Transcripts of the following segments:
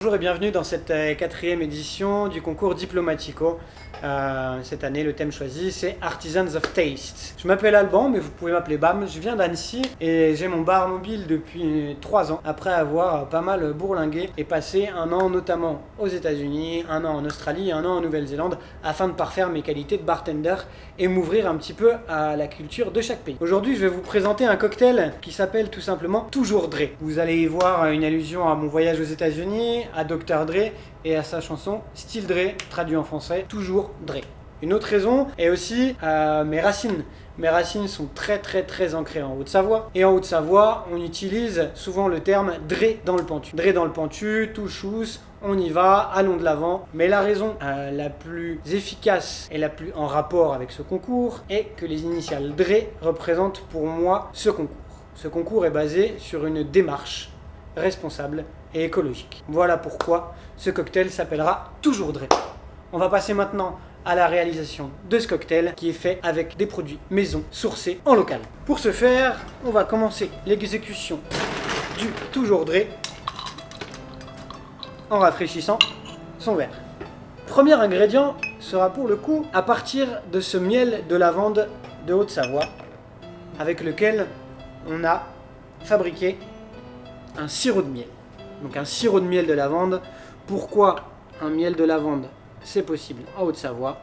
Bonjour et bienvenue dans cette quatrième édition du concours Diplomatico. Cette année, le thème choisi, c'est Artisans of Taste. Je m'appelle Alban, mais vous pouvez m'appeler Bam. Je viens d'Annecy et j'ai mon bar mobile depuis 3 ans, après avoir pas mal bourlingué et passé un an notamment aux États-Unis, un an en Australie et un an en Nouvelle-Zélande, afin de parfaire mes qualités de bartender et m'ouvrir un petit peu à la culture de chaque pays. Aujourd'hui, je vais vous présenter un cocktail qui s'appelle tout simplement Toujours Dre. Vous allez y voir une allusion à mon voyage aux États-Unis, à Dr Dre et à sa chanson Still Dre, traduit en français Toujours Dre. Une autre raison est aussi mes racines. Mes racines sont très ancrées en Haute-Savoie. Et en Haute-Savoie, on utilise souvent le terme Dre dans le pentu. Dre dans le pentu, tout chousse, on y va, allons de l'avant. Mais la raison la plus efficace et la plus en rapport avec ce concours est que les initiales Dre représentent pour moi ce concours. Ce concours est basé sur une démarche responsable et écologique. Voilà pourquoi ce cocktail s'appellera Toujours Dre. On va passer maintenant à la réalisation de ce cocktail qui est fait avec des produits maison sourcés en local. Pour ce faire, on va commencer l'exécution du Toujours Dre en rafraîchissant son verre. Premier ingrédient sera pour le coup à partir de ce miel de lavande de Haute-Savoie avec lequel on a fabriqué un sirop de miel. Donc un sirop de miel de lavande. Pourquoi un miel de lavande? C'est possible en Haute-Savoie.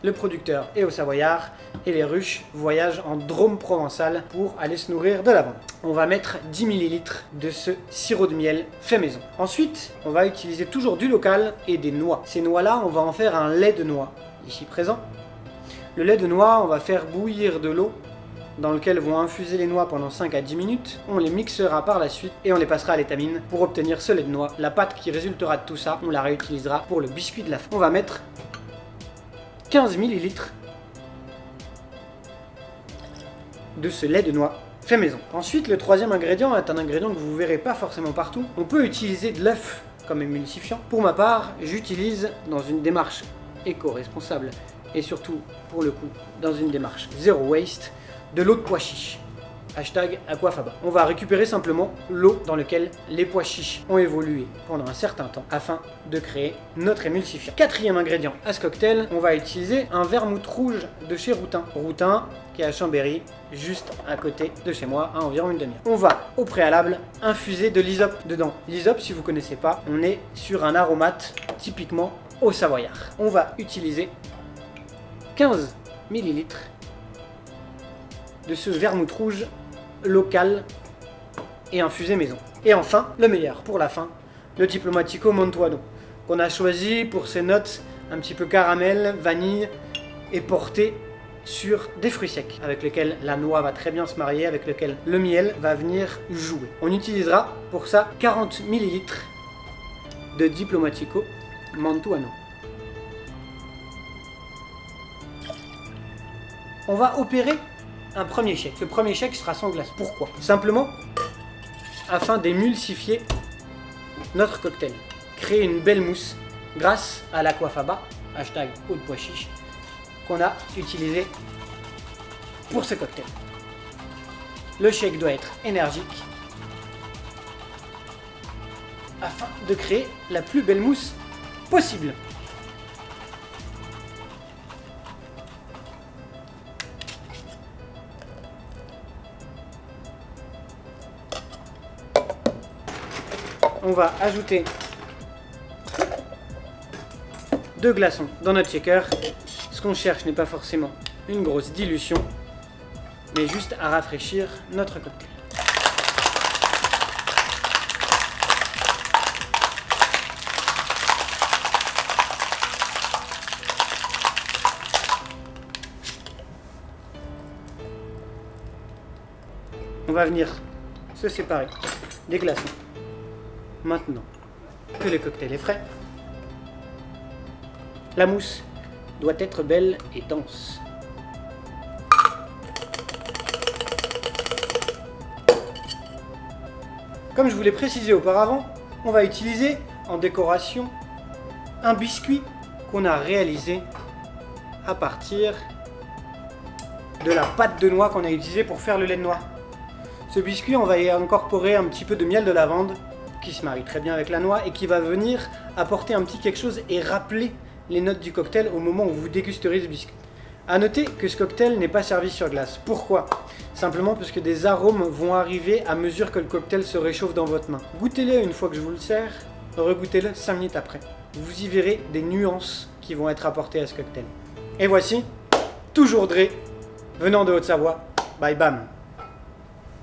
Le producteur est au Savoyard et les ruches voyagent en Drôme provençal pour aller se nourrir de lavande. On va mettre 10 ml de ce sirop de miel fait maison. Ensuite, on va utiliser toujours du local et des noix. Ces noix-là, on va en faire un lait de noix, ici présent. Le lait de noix, on va faire bouillir de l'eau dans lequel vont infuser les noix pendant 5 à 10 minutes. On les mixera par la suite et on les passera à l'étamine pour obtenir ce lait de noix. La pâte qui résultera de tout ça, on la réutilisera pour le biscuit de la fin. On va mettre 15 ml de ce lait de noix fait maison. Ensuite, le troisième ingrédient est un ingrédient que vous ne verrez pas forcément partout. On peut utiliser de l'œuf comme émulsifiant. Pour ma part, j'utilise dans une démarche éco-responsable et surtout, pour le coup, dans une démarche zéro waste, de l'eau de pois chiche. Hashtag Aquafaba. On va récupérer simplement l'eau dans laquelle les pois chiches ont évolué pendant un certain temps afin de créer notre émulsifiant. Quatrième ingrédient à ce cocktail, on va utiliser un vermouth rouge de chez Routin. Routin qui est à Chambéry, juste à côté de chez moi, à environ une demi-heure. On va au préalable infuser de l'hysope dedans. L'hysope, si vous ne connaissez pas, on est sur un aromate typiquement au Savoyard. On va utiliser 15 ml de ce vermouth rouge local et infusé maison. Et enfin, le meilleur pour la fin, le Diplomatico Montuano, qu'on a choisi pour ses notes un petit peu caramel, vanille et porté sur des fruits secs, avec lesquels la noix va très bien se marier, avec lequel le miel va venir jouer. On utilisera pour ça 40 ml de Diplomatico Montuano. On va opérer un premier shake. Ce premier shake sera sans glace. Pourquoi? Simplement afin d'émulsifier notre cocktail. Créer une belle mousse grâce à l'Aquafaba, hashtag eau de pois chiche, qu'on a utilisé pour ce cocktail. Le shake doit être énergique afin de créer la plus belle mousse possible. On va ajouter 2 glaçons dans notre shaker. Ce qu'on cherche n'est pas forcément une grosse dilution, mais juste à rafraîchir notre cocktail. On va venir se séparer des glaçons. Maintenant que le cocktail est frais, la mousse doit être belle et dense. Comme je vous l'ai précisé auparavant, on va utiliser en décoration un biscuit qu'on a réalisé à partir de la pâte de noix qu'on a utilisée pour faire le lait de noix. Ce biscuit, on va y incorporer un petit peu de miel de lavande qui se marie très bien avec la noix et qui va venir apporter un petit quelque chose et rappeler les notes du cocktail au moment où vous dégusterez ce biscuit. A noter que ce cocktail n'est pas servi sur glace. Pourquoi? Simplement parce que des arômes vont arriver à mesure que le cocktail se réchauffe dans votre main. Goûtez-le une fois que je vous le sers, regoûtez-le 5 minutes après. Vous y verrez des nuances qui vont être apportées à ce cocktail. Et voici, toujours Dre, venant de Haute-Savoie, by Bam.